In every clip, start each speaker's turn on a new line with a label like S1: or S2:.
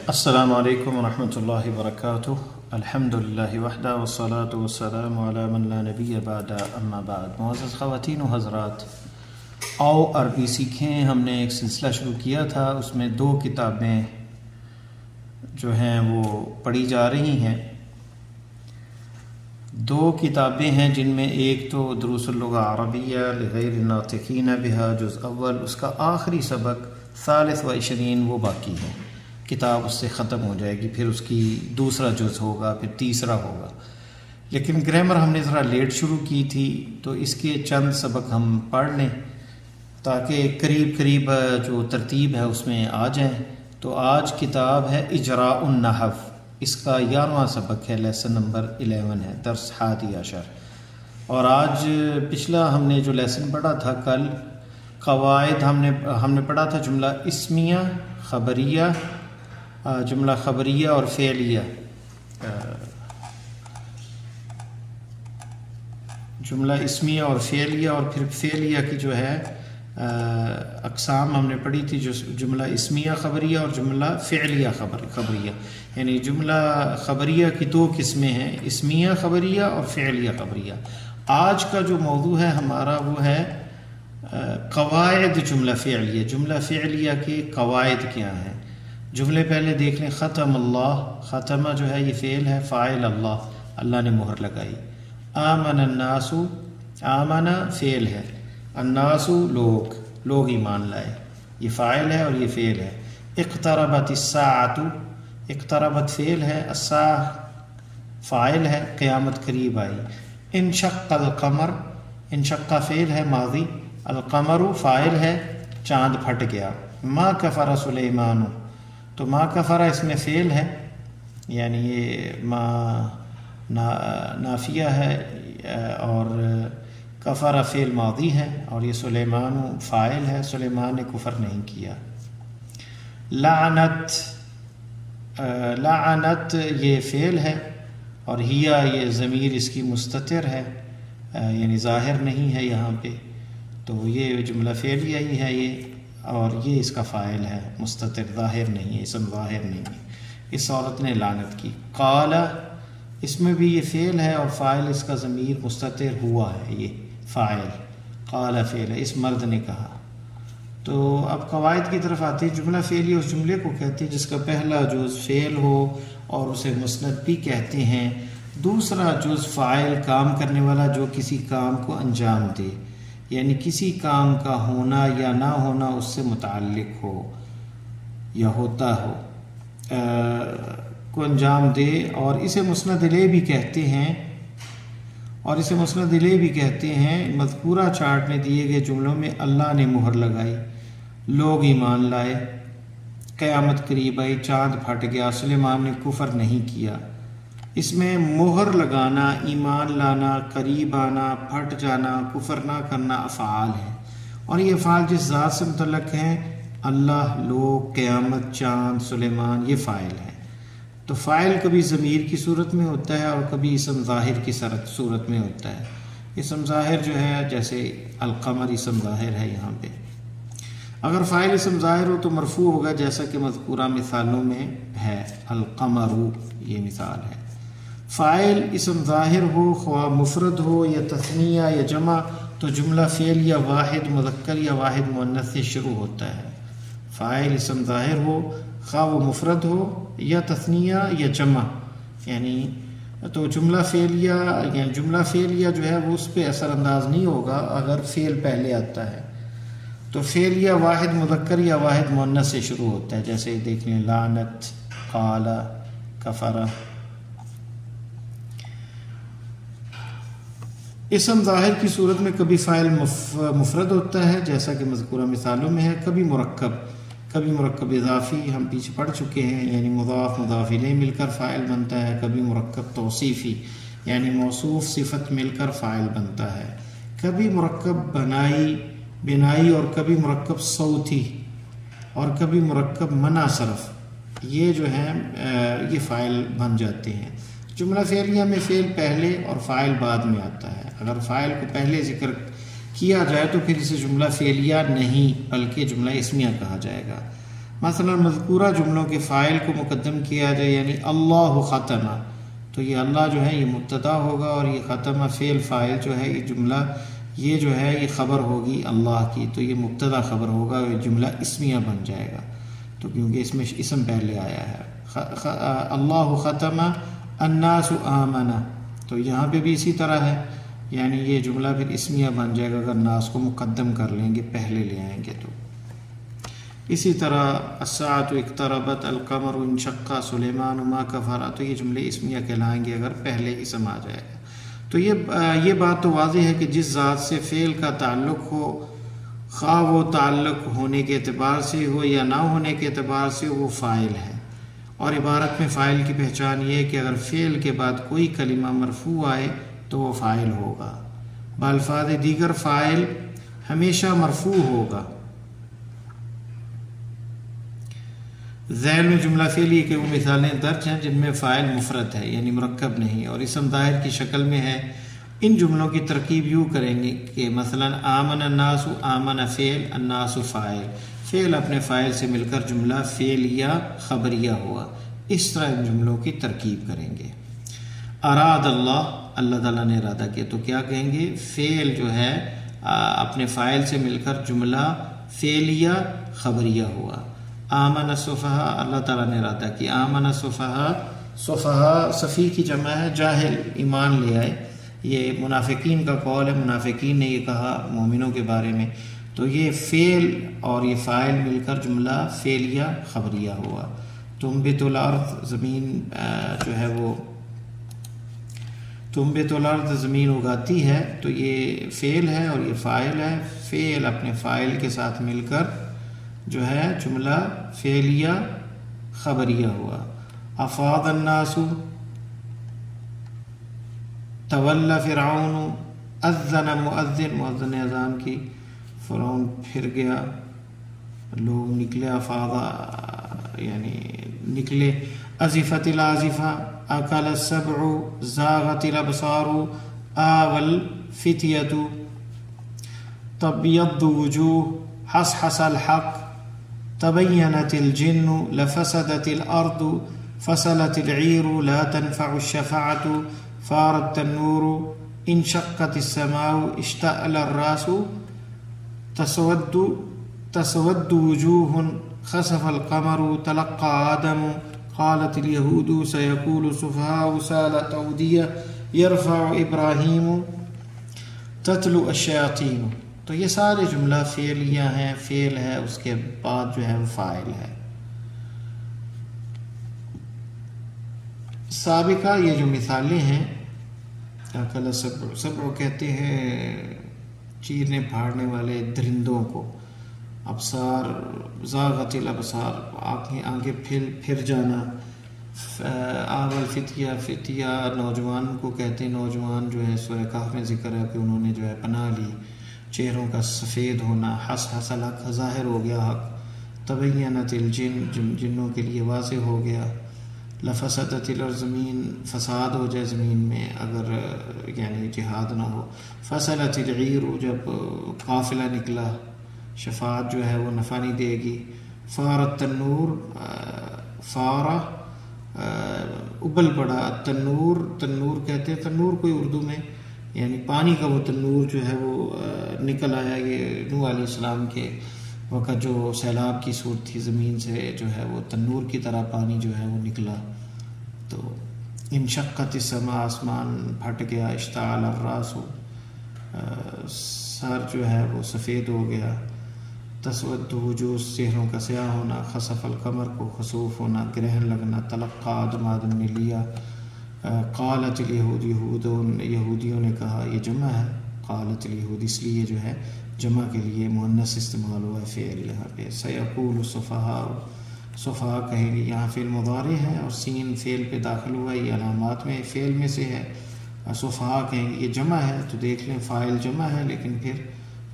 S1: السلام علیکم ورحمۃ اللہ وبرکاتہ۔ الحمد للہ وحدہ والصلاة والسلام علی من لا نبی بعد اما بعد۔ معزز خواتین و حضرات، آؤ عربی سیکھیں ہم نے ایک سلسلہ شروع کیا تھا، اس میں 2 کتابیں جو ہیں وہ پڑھی جا رہی ہیں۔ 2 کتابیں ہیں جن میں ایک تو دروس اللغہ عربیہ لغیر الناطقین بہا جز اول، اس کا آخری سبق 23 وہ باقی ہے، کتاب اس سے ختم ہو جائے گی، پھر اس کی دوسرا جز ہوگا، پھر تیسرا ہوگا۔ لیکن گرامر ہم نے ذرا لیٹ شروع کی تھی تو اس کے چند سبق ہم پڑھ لیں تاکہ قریب جو ترتیب ہے اس میں آ جائیں۔ تو آج کتاب ہے اجراء النحو، اس کا 11واں سبق ہے، لیسن نمبر 11 ہے، درس 11۔ اور آج پچھلا ہم نے جو لیسن پڑھا تھا کل، قواعد ہم نے پڑھا تھا جملہ اسمیہ، خبریہ، جملہ خبریہ اور فعلیہ، جملہ اسمیہ اور فعلیہ، اور پھر فعلیہ کی جو ہے اقسام ہم نے پڑھی تھی، جو جملہ اسمیہ خبریہ اور جملہ فعلیہ خبریہ، یعنی جملہ خبریہ کی 2 قسمیں ہیں، اسمیہ خبریہ اور فعلیہ خبریہ۔ آج کا جو موضوع ہے ہمارا وہ ہے قواعد جملہ فعلیہ، جملہ فعلیہ کے قواعد کیا ہیں۔ جملے پہلے دیکھ لیں، ختم اللہ، ختمہ جو ہے یہ فعل ہے، فاعل اللہ نے مہر لگائی۔ آمن الناس، آمنہ فعل ہے، الناس لوگ ایمان لائے، یہ فاعل ہے اور یہ فعل ہے۔ اقتربت الساعۃ، اقتربت فعل ہے، الساعہ فاعل ہے، قیامت قریب آئی۔ انشق القمر، انشق فعل ہے ماضی، القمر فاعل ہے، چاند پھٹ گیا۔ ما کفر سلیمان، تو ما کفر اس میں فعل ہے، یعنی یہ ما نافیہ ہے، اور کفر فعل ماضی ہے، اور یہ سلیمان فاعل ہے، سلیمان نے کفر نہیں کیا۔ لعنت یہ فعل ہے، اور ہیا یہ ضمیر اس کی مستتر ہے، یعنی ظاہر نہیں ہے یہاں پہ، تو یہ جملہ فعلیہ ہی ہے یہ، اور یہ اس کا فاعل ہے، مستتر، ظاہر نہیں ہے، اسم ظاہر نہیں ہے۔ اس عورت نے لعنت کی۔ قال، اس میں بھی یہ فعل ہے اور فاعل اس کا ضمیر مستتر ہوا ہے، یہ فاعل، قال فعل ہے، اس مرد نے کہا۔ تو اب قواعد کی طرف آتے ہیں۔ جملہ فعلیہ اس جملے کو کہتے ہیں جس کا پہلا جز فعل ہو اور اسے مسند بھی کہتے ہیں، دوسرا جز فاعل کام کرنے والا جو کسی کام کو انجام دے، یعنی کسی کام کا ہونا یا نہ ہونا اس سے متعلق ہو یا ہوتا ہو، کو انجام دے، اور اسے مسند الیہ بھی کہتے ہیں، مذکورہ چارٹ میں دیے گئے جملوں میں اللہ نے مہر لگائی، لوگ ایمان لائے، قیامت قریب آئی، چاند پھٹ گیا، سلیمان نے کفر نہیں کیا۔ اس میں مہر لگانا، ایمان لانا، قریب آنا، پھٹ جانا، کفر نہ کرنا افعال ہیں، اور یہ افعال جس ذات سے متعلق ہیں، اللہ، لوگ، قیامت، چاند، سلیمان، یہ فاعل ہیں۔ تو فاعل کبھی ضمیر کی صورت میں ہوتا ہے اور کبھی اسم ظاہر کی صورت میں ہوتا ہے۔ اسم ظاہر جو ہے جیسے القمر اسم ظاہر ہے یہاں پہ، اگر فاعل اسم ظاہر ہو تو مرفوع ہوگا، جیسا کہ مذکورہ مثالوں میں ہے، القمر یہ مثال ہے۔ فاعل اسم ظاہر ہو، خواہ مفرد ہو یا تثنیہ یا جمع، تو جملہ فعل یا واحد مذکر یا واحد مؤنث سے شروع ہوتا ہے۔ فاعل اسم ظاہر ہو، خواہ وہ مفرد ہو یا تثنیہ یا جمع، یعنی تو جملہ فعلیہ جو ہے وہ اس پہ اثر انداز نہیں ہوگا اگر فعل پہلے آتا ہے۔ تو فعلیہ واحد مذکر یا واحد مؤنث سے شروع ہوتا ہے، جیسے دیکھ لیں، لعنت، قال، کفر۔ اسم ظاہر کی صورت میں کبھی فاعل مفرد ہوتا ہے جیسا کہ مذکورہ مثالوں میں ہے، کبھی مرکب اضافی، ہم پیچھے پڑھ چکے ہیں، یعنی مضاف مضاف الیہ مل کر فاعل بنتا ہے، کبھی مرکب توصیفی، یعنی موصوف صفت مل کر فاعل بنتا ہے، کبھی مرکب بنائی، اور کبھی مرکب صوتی، اور کبھی مرکب منع صرف، یہ جو ہے یہ فاعل بن جاتے ہیں۔ جملہ فعلیہ میں فعل پہلے اور فاعل بعد میں آتا ہے، اگر فاعل کو پہلے ذکر کیا جائے تو پھر اسے جملہ فعلیہ نہیں بلکہ جملہ اسمیہ کہا جائے گا۔ مثلا مذکورہ جملوں کے فاعل کو مقدم کیا جائے، یعنی اللہ ختمہ، تو یہ اللہ جو ہے یہ مبتدا ہوگا، اور یہ ختمہ فعل فاعل جو ہے یہ جملہ یہ جو ہے یہ خبر ہوگی اللہ کی، تو یہ مبتدا خبر ہوگا اور یہ جملہ اسمیہ بن جائے گا، تو کیونکہ اس میں اسم پہلے آیا ہے۔ اللہ ختمہ الناس آمنہ، تو یہاں پہ بھی اسی طرح ہے، یعنی یہ جملہ پھر اسمیہ بن جائے گا اگر ناس کو مقدم کر لیں گے، پہلے لے آئیں گے تو۔ اسی طرح الساعۃ اقتربت، القمر انشق، سلیمان ما کفر، تو یہ جملے اسمیہ کہلائیں گے اگر پہلے اسم آ جائے گا۔ تو یہ بات تو واضح ہے کہ جس ذات سے فعل کا تعلق ہو، خواہ وہ تعلق ہونے کے اعتبار سے ہو یا نہ ہونے کے اعتبار سے، وہ فاعل ہے، اور عبارت میں فاعل کی پہچان یہ ہے کہ اگر فعل کے بعد کوئی کلمہ مرفوع آئے تو وہ فاعل ہوگا، بالفاظ دیگر فاعل ہمیشہ مرفوع ہوگا۔ ذیل میں جملہ فعلی کے وہ مثالیں درج ہیں جن میں فاعل مفرد ہے، یعنی مرکب نہیں، اور اسم ظاہر کی شکل میں ہے۔ ان جملوں کی ترکیب یوں کریں گے کہ مثلا آمن الناس، آمن فعل، الناس فاعل، فعل اپنے فاعل سے مل کر جملہ فعلیہ خبریہ ہوا، اس طرح ان جملوں کی ترکیب کریں گے۔ اراد اللہ، اللہ تعالیٰ نے ارادہ کیا، تو کیا کہیں گے؟ فعل جو ہے اپنے فاعل سے مل کر جملہ فعلیہ خبریہ ہوا۔ آمن السفہاء، اللہ تعالیٰ نے ارادہ کیا، آمن السفہاء، سفہاء صفی کی جمع ہے، جاہل، ایمان لے آئے، یہ منافقین کا قول ہے، منافقین نے یہ کہا مومنوں کے بارے میں، تو یہ فعل اور یہ فاعل مل کر جملہ فعلیہ خبریہ ہوا۔ تنبت الارض، زمین جو ہے وہ تنبت الارض زمین اگاتی ہے، تو یہ فعل ہے اور یہ فاعل ہے، فعل اپنے فاعل کے ساتھ مل کر جو ہے جملہ فعلیہ خبریہ ہوا۔ افاض الناس، تولی فرعون، اذن مؤذن، مؤذن نے اذان کی، فرعون پھر گیا، لوگ نکلے، افاض یعنی نکلے۔ ازفت الازفہ، اکل السبع، زاغت الابصار، آوى الفتیۃ، تبیض وجوہ، حصحص الحق، تبینت الجن، لفسدت الارض، فصلت العیر، لا تنفع الشفاعة، فار التنور، انشقت السماء، اشتعل الراس، تسود وجوه، خسف القمر، تلقى آدم، قالت اليهود سيقول السفهاء، سالت أودية، يرفع إبراهيم، تتلو الشياطين، تو یہ سارے جملہ فعلیہ ہیں، فعل ہے، اس کے بعد جو ہے وہ فاعل ہے۔ سابقہ یہ جو مثالیں ہیں، اکل سبع، سبع کہتے ہیں چیرنے پھاڑنے والے درندوں کو، ابصار، زاغت الابصار، آنکھیں پھر جانا، آوى الفتیہ، فتیہ نوجوان کو کہتے ہیں، نوجوان جو ہے سورہ کہف میں ذکر ہے کہ انہوں نے جو ہے پناہ لی، چہروں کا سفید ہونا، حصحص الحق، ظاہر ہو گیا حق، تبینت الجن، جنوں کے لیے واضح ہو گیا، لفسدت الارض، زمین فساد ہو جائے زمین میں اگر یعنی جہاد نہ ہو، فصلت العیر، جب قافلہ نکلا، شفاعت جو ہے وہ نفع نہیں دے گی، فارت تنور، فارہ ابل پڑا، تنور، تنور کہتے ہیں، تنور کوئی اردو میں یعنی پانی کا وہ تنور جو ہے وہ نکل آیا، یہ نوح علیہ السلام کے وقت جو سیلاب کی صورت تھی، زمین سے جو ہے وہ تنور کی طرح پانی جو ہے وہ نکلا، تو انشقت السماء، آسمان پھٹ گیا، اشتعل الراس، سر جو ہے وہ سفید ہو گیا، تسود وجوہ، چہروں کا سیاہ ہونا، خسف القمر کو خسوف ہونا، گرہن لگنا، تلقى آدم، آدم نے لیا، قالت الیہود، یہودیوں نے کہا، یہ جمع ہے، قالت الیہود اس لیے جو ہے جمع کے لیے مؤنث استعمال ہوا ہے فعل یہاں پہ۔ سیقول السفہاء، سفہاء کہیں گے، یہاں فعل مضارع ہے اور سین فعل پہ داخل ہوا ہے، یہ علامات میں فعل میں سے ہے، سفہاء کہیں گے یہ جمع ہے، تو دیکھ لیں فاعل جمع ہے لیکن پھر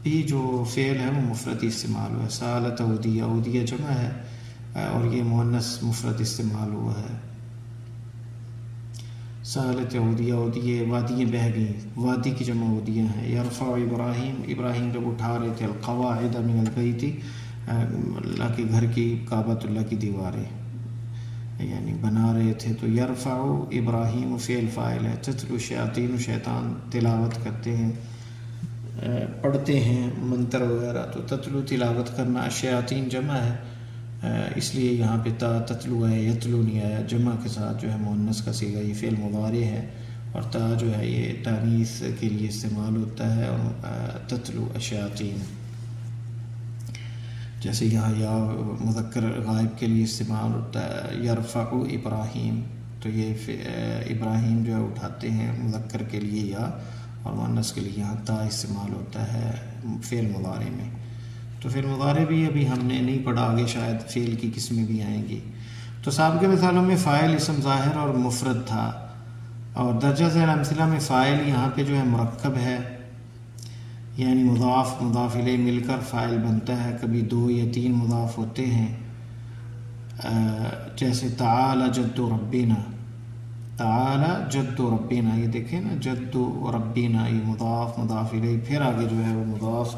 S1: بھی جو فعل ہے وہ مفرد استعمال ہوا ہے۔ سالت اودیہ، اودیہ جمع ہے اور یہ مؤنث مفرد استعمال ہوا ہے۔ سالت اودیہ، اودیہ وادیاں بہہ گئیں، وادی کی جمع اودیہ ہیں۔ یرفع ابراہیم، ابراہیم جب اٹھا رہے تھے، القواعد من البیت، اللہ کے گھر کی، کعبۃ اللہ کی دیواریں یعنی بنا رہے تھے. تو یرفع ابراہیم فعل فاعل ہے. تتلو شیاطین، شیطان تلاوت کرتے ہیں، پڑھتے ہیں منتر وغیرہ. تو تتلو تلاوت کرنا، شیاطین جمع ہے اس لیے یہاں پہ تا تتلو ہے، یتلو نہیں آیا. جمع کے ساتھ جو ہے مؤنث کا صیغہ، یہ فعل مضارع ہے، اور تا جو ہے یہ تانیث کے لیے استعمال ہوتا ہے. اور تتلو الشیاطین، جیسے یہاں یا مذکر غائب کے لیے استعمال ہوتا ہے. یرفع ابراہیم، تو یہ ابراہیم جو ہے اٹھاتے ہیں مذکر کے لیے یا، اور مؤنث کے لیے یہاں تا استعمال ہوتا ہے فعل مضارع میں. تو فعل مضارع بھی ابھی ہم نے نہیں پڑھا، آگے شاید فعل کی قسمیں بھی آئیں گی. تو سابقہ مثالوں میں فاعل اسم ظاہر اور مفرد تھا، اور درجہ ذیل امثلہ میں فاعل یہاں پہ جو ہے مرکب ہے، یعنی مضاف مضاف الیہ مل کر فاعل بنتا ہے. کبھی 2 یا 3 مضاف ہوتے ہیں، جیسے تعالی جد ربنا، تعالی جد ربنا، یہ دیکھیں نا، جد ربنا یہ مضاف مضاف الیہ، پھر آگے جو ہے وہ مضاف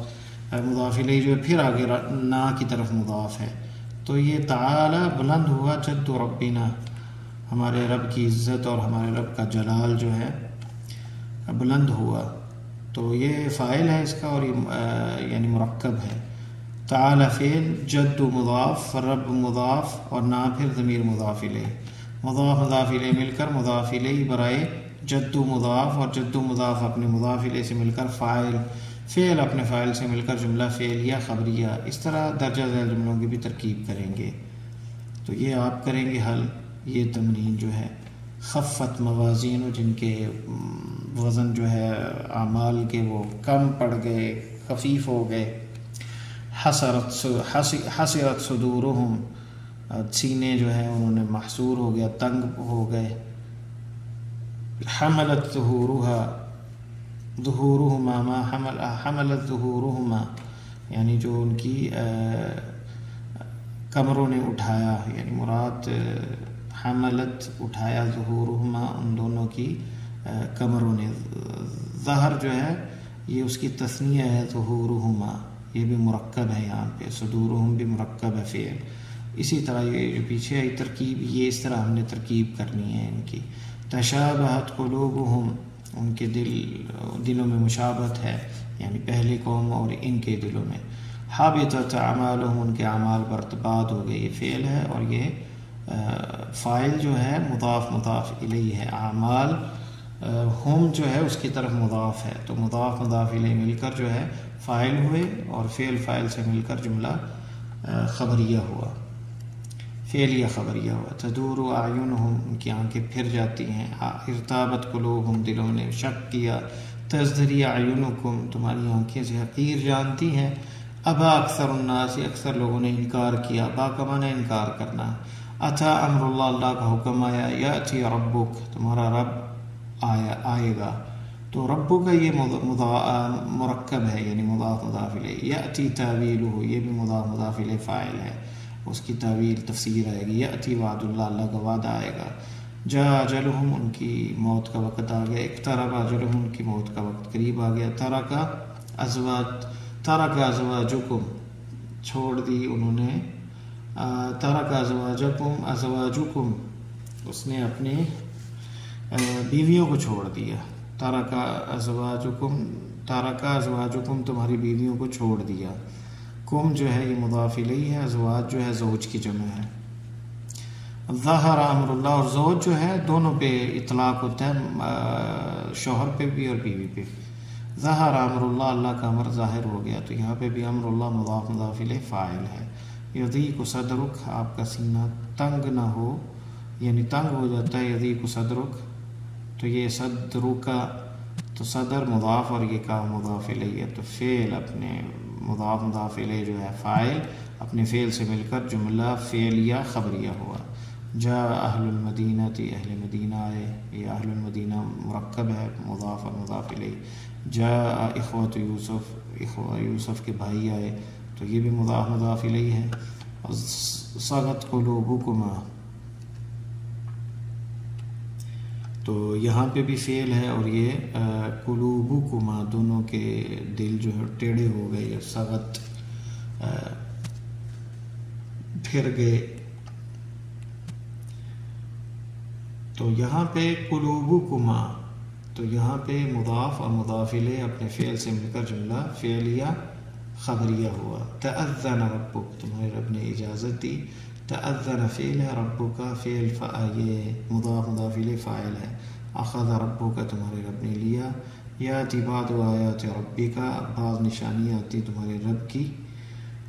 S1: الیہ جو ہے پھر آگے نا کی طرف مضاف ہے. تو یہ تعالی بلند ہوا، جد ربنا ہمارے رب کی عزت اور ہمارے رب کا جلال جو ہے بلند ہوا. تو یہ فاعل ہے اس کا، اور یہ یعنی مرکب ہے. تعالی فعل، جد مضاف، رب مضاف، اور نا پھر ضمیر مضاف الیہ. مضاف مضاف الیہ مل کر مضاف الیہ برائے جد مضاف، اور جد مضاف اپنے مضاف الیہ سے مل کر فاعل، فعل اپنے فاعل سے مل کر جملہ فعلیہ خبریہ. اس طرح درجہ ذیل جملوں کی بھی ترکیب کریں گے. تو یہ آپ کریں گے حل. یہ تمرین جو ہے خفت موازین، جن کے وزن جو ہے اعمال کے وہ کم پڑ گئے، خفیف ہو گئے. حسرت صدورہم، سینے جو ہیں انہوں نے محصور ہو گیا، تنگ ہو گئے. حملت ظہورہما ما حملت ظہورہما، یعنی جو ان کی کمروں نے اٹھایا، یعنی مراد حملت اٹھایا، ظہورہما ان دونوں کی کمروں نے. ظہر جو ہے یہ اس کی تثنیہ ہے، ظہورہما یہ بھی مرکب ہے یہاں پہ، صدورہم بھی مرکب ہے فعل. اسی طرح یہ جو پیچھے آئی ترکیب، یہ اس طرح ہم نے ترکیب کرنی ہے ان کی. تشابہت قلوبہم، ان کے دلوں میں مشابہت ہے، یعنی پہلی قوم اور ان کے دلوں میں. حابطت اعمالہم، ان کے اعمال برباد ہو گئے، یہ فعل ہے، اور یہ فاعل جو ہے مضاف مضاف الیہ ہے. اعمال ہم جو ہے اس کی طرف مضاف ہے، تو مضاف مضاف الیہ مل کر جو ہے فاعل ہوئے، اور فعل فاعل سے مل کر جملہ خبریہ ہوا، فعلیہ خبریہ ہوا. تدور اعینہم، ان کی آنکھیں پھر جاتی ہیں. ارتابت قلوبہم، دلوں نے شک کیا. تزدری اعینکم، تمہاری آنکھیں سے حقیر جانتی ہیں. ابا اکثر الناس، اکثر لوگوں نے انکار کیا. با کا معنی انکار کرنا. اتا امر اللہ، اللہ کا حکم آیا. یاتی ربک، تمہارا رب آئے گا. تو ربو کا یہ مرکب ہے، یعنی مضاف مضاف الیہ. یاتی تاویلہ، یہ بھی مضاف مضاف الیہ فاعل ہے، اس کی تعویل تفسیر آئے گی. یاتی وعد اللہ، اللہ کا وعدہ آئے گا. جاء اجلہم، ان کی موت کا وقت آ گیا. اقترب اجلہم، ان کی موت کا وقت قریب آ گیا. ترک ازواجکم، چھوڑ دی انہوں نے. ترک ازواجکم، اس نے اپنے بیویوں کو چھوڑ دیا. ترک ازواجکم، تمہاری بیویوں کو چھوڑ دیا. کم جو ہے یہ مضاف الیہ ہے، ازواج جو ہے زوج کی جمع ہے. ظہر امر اللہ، اور زوج جو ہے دونوں پہ اطلاق ہوتا ہے، شوہر پہ بھی اور بیوی پہ. ظہر امر اللہ، اللہ کا امر ظاہر ہو گیا. تو یہاں پہ بھی امر اللہ مضاف مضاف الیہ فاعل ہے. یضیق صدرک، آپ کا سینہ تنگ نہ ہو، یعنی تنگ ہو جاتا ہے. یضیق صدرک، تو یہ صدرک، تو صدر مضاف اور یہ کا مضاف الیہ. تو فعل اپنے مضاف مضاف الیہ جو ہے فاعل اپنے فعل سے مل کر جملہ فعلیہ خبریہ ہوا. جاء اہل المدینہ، اہل مدینہ آئے. یہ اہل المدینہ مرکب ہے، مضاف اور مضاف الیہ. جاء اخوۃ یوسف، یوسف کے بھائی آئے، تو یہ بھی مضاف مضاف الیہ ہے. صغت قلوبکما، تو یہاں پہ بھی فعل ہے، اور یہ قلوبکما، دونوں کے دل جو ہے ٹیڑھے ہو گئے. صغت پھر گئے. تو یہاں پہ قلوبکما، تو یہاں پہ مضاف اور مضاف الیہ اپنے فعل سے مل کر جملہ فعلیہ خبریہ ہوا. تأذن ربک، تمہارے رب نے اجازت دی. تأذن فعل ہے، ربک فعل، یہ مضاف الیہ فاعل ہے. اخذ ربک، تمہارے رب نے لیا. یاتی بعض آیات ربک، بعض نشانیاں آتی تمہارے رب کی.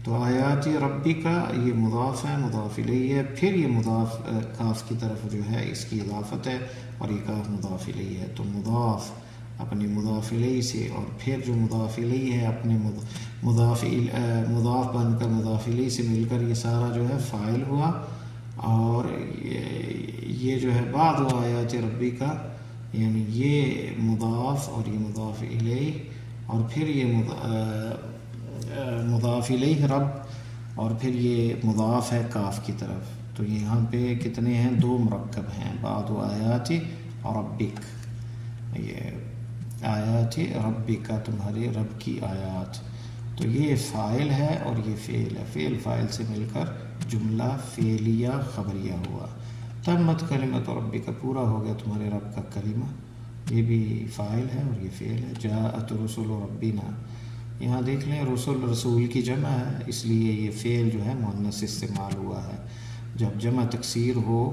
S1: تو آیات ربک یہ مضاف ہے، مضاف الیہ ہے. پھر یہ مضاف کاف کی طرف جو ہے اس کی اضافت ہے اور یہ کاف مضاف الیہ ہے. تو مضاف اپنے مضاف الیہ سے، اور پھر جو مضاف الیہ ہے اپنے مضاف بن کر مضاف الیہ سے مل کر یہ سارا جو ہے فاعل ہوا. اور یہ جو ہے بعض آیات ربی کا، یعنی یہ مضاف اور یہ مضاف الیہ، اور پھر یہ مضاف الیہ رب، اور پھر یہ مضاف ہے کاف کی طرف. تو یہاں پہ کتنے ہیں؟ 2 مرکب ہیں، بعض آیات ربک، یہ آیات ربک تمہارے رب کی آیات. تو یہ فاعل ہے اور یہ فعل ہے، فعل فاعل سے مل کر جملہ فعلیہ خبریہ ہوا. تمت کلمت ربک، پورا ہو گیا تمہارے رب کا کلمہ، یہ بھی فاعل ہے اور یہ فعل ہے. جاءت رسل ربنا، یہاں دیکھ لیں رسول کی جمع ہے، اس لیے یہ فعل جو ہے مؤنث استعمال ہوا ہے. جب جمع تکسیر ہو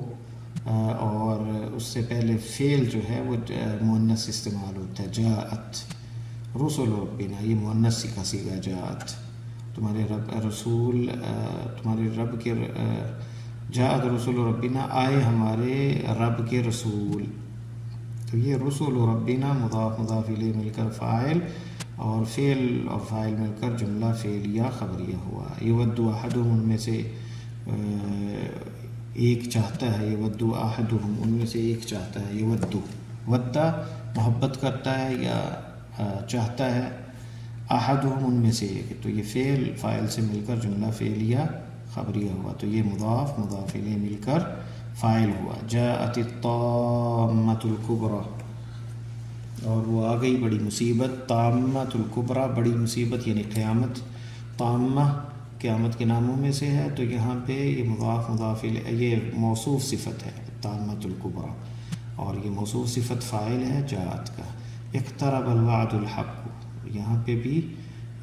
S1: اور اس سے پہلے فعل جو ہے وہ مؤنث استعمال ہوتا ہے. جاءت رسل ربنا، یہ مؤنث کا صیغہ جاءت. تمہارے رب رسول، تمہارے رب کے، جاءت رسل ربنا، آئے ہمارے رب کے رسول. تو یہ رسول ربنا مضاف مضاف الیہ مل کر فاعل، اور فعل اور فاعل مل کر جملہ فعلیہ خبریہ ہوا. یود احدہم، ان میں سے ایک چاہتا ہے. یود احدہم، ان میں سے ایک چاہتا ہے. یود ودا محبت کرتا ہے یا چاہتا ہے. احدہم، ان میں سے ایک، تو یہ فعل فاعل سے مل کر جملہ فعلیہ خبریہ ہوا. تو یہ مضاف مضاف الیہ مل کر فاعل ہوا. جاءت الطامۃ الکبریٰ، اور وہ آ گئی بڑی مصیبت. طامۃ الکبریٰ، بڑی مصیبت یعنی قیامت. طامہ قیامت کے ناموں میں سے ہے. تو یہاں پہ یہ مضاف مضاف الیہ، یہ موصوف صفت ہے طامۃ الکبریٰ، اور یہ موصوف صفت فاعل ہے جاءت کا. اقترب الوعد الحق، یہاں پہ بھی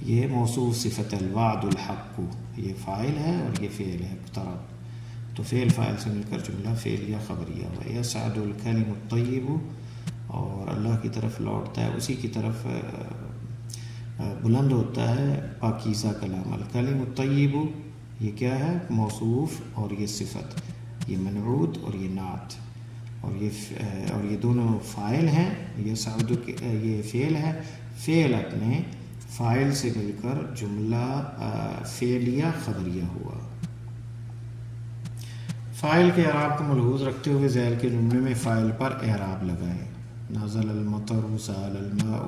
S1: یہ موصوف صفت الوعد الحق، یہ فاعل ہے اور یہ فعل ہے اقترب. تو فعل فاعل سے مل کر جملہ فعلیہ خبریہ ہوا. یصعد الکلم الطیب، اور اللہ کی طرف لوٹتا ہے، اسی کی طرف بلند ہوتا ہے پاکیزہ کلام. الکلم الطیب یہ کیا ہے؟ موصوف اور یہ صفت، یہ منعوت اور یہ نعت، اور یہ دونوں فاعل ہیں. یصعد یہ فعل ہے، فعل اپنے فاعل سے مل کر جملہ فعلیہ خبریہ ہوا. فاعل کے اعراب کو ملحوظ رکھتے ہوئے ذیل کے جملے میں فاعل پر اعراب لگائیں. نزل المطر، سال الماء،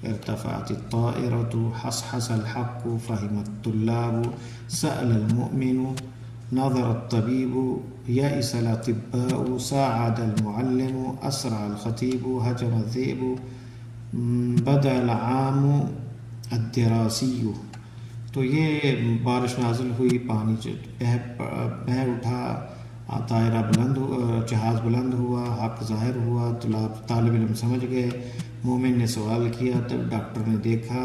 S1: ارتفعت الطائرة، حصحص الحق، فهم الطلاب، سأل المؤمن، نظر الطبيب، يئس الأطباء، ساعد المعلم، أسرع الخطيب، هجم الذئب، بدأ العام الدراسي. تو یہ بارش نازل ہوئی، پانی بہہ اٹھا، طائرہ بلند، جہاز بلند ہوا، حق ظاہر ہوا، طالب علم سمجھ گئے، مومن نے سوال کیا، تب ڈاکٹر نے دیکھا.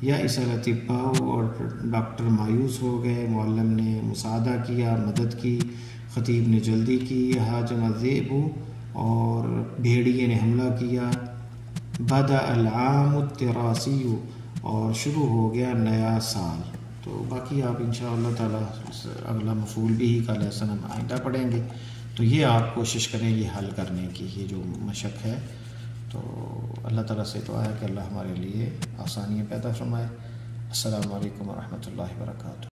S1: یا اسال اطباء، اور ڈاکٹر مایوس ہو گئے، معلم نے مساعدہ کیا، مدد کی، خطیب نے جلدی کی. ہاجم الذئب، اور بھیڑیے نے حملہ کیا. بدأ العام الدراسی، اور شروع ہو گیا نیا سال. تو باقی آپ انشاءاللہ تعالیٰ اگلا مفعول بھی کا لیسن ہم آئندہ پڑھیں گے. تو یہ آپ کوشش کریں یہ حل کرنے کی، یہ جو مشق ہے. تو اللہ تعالیٰ سے دعا ہے کہ اللہ ہمارے لیے آسانیاں پیدا فرمائے. السلام علیکم ورحمۃ اللہ وبرکاتہ.